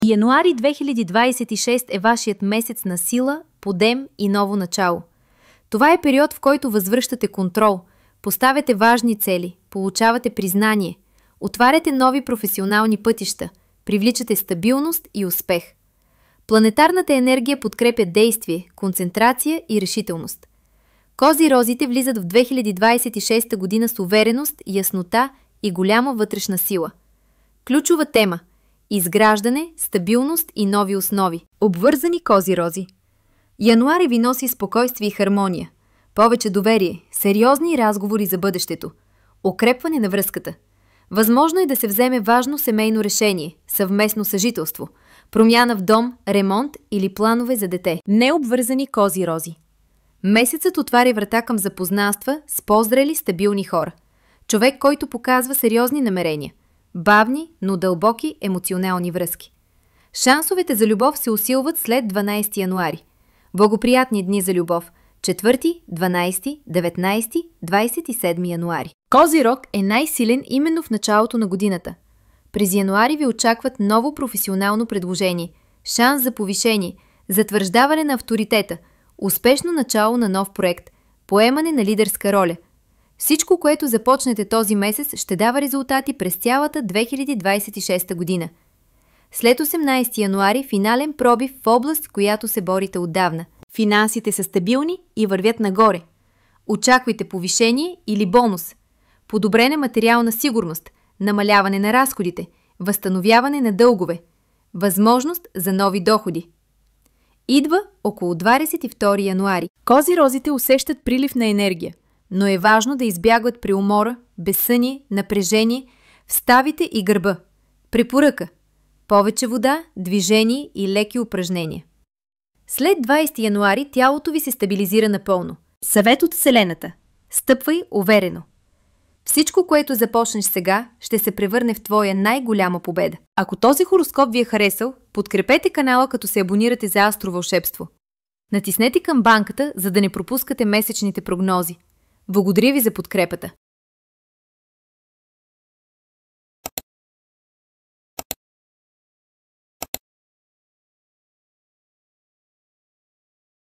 Януари 2026 е вашият месец на сила, подем и ново начало. Това е период, в който възвръщате контрол, поставяте важни цели, получавате признание, отваряте нови професионални пътища, привличате стабилност и успех. Планетарната енергия подкрепя действие, концентрация и решителност. Козирозите влизат в 2026 година с увереност, яснота и голяма вътрешна сила. Ключова тема – изграждане, стабилност и нови основи. Обвързани козирози. Януари ви носи спокойствие и хармония, повече доверие, сериозни разговори за бъдещето, укрепване на връзката. Възможно е да се вземе важно семейно решение, съвместно съжителство, промяна в дом, ремонт или планове за дете. Необвързани козирози. Месецът отваря врата към запознанства с по-зрели, стабилни хора. Човек, който показва сериозни намерения, бавни, но дълбоки емоционални връзки. Шансовете за любов се усилват след 12 януари. Благоприятни дни за любов – 4, 12, 19, 27 януари. Козирог е най-силен именно в началото на годината. През януари ви очакват ново професионално предложение, шанс за повишение, затвърждаване на авторитета, успешно начало на нов проект, поемане на лидерска роля. Всичко, което започнете този месец, ще дава резултати през цялата 2026 година. След 18 януари финален пробив в област, в която се борите отдавна. Финансите са стабилни и вървят нагоре. Очаквайте повишение или бонус. Подобрена материална сигурност, намаляване на разходите, възстановяване на дългове, възможност за нови доходи. Идва около 22 януари. Козирозите усещат прилив на енергия, но е важно да избягват преумора, безсъние, напрежение в ставите и гърба. Препоръка – повече вода, движение и леки упражнения. След 20 януари тялото ви се стабилизира напълно. Съвет от Вселената. Стъпвай уверено. Всичко, което започнеш сега, ще се превърне в твоя най-голяма победа. Ако този хороскоп ви е харесал, подкрепете канала, като се абонирате за Астровълшебство. Натиснете камбанката, за да не пропускате месечните прогнози. Благодаря ви за подкрепата!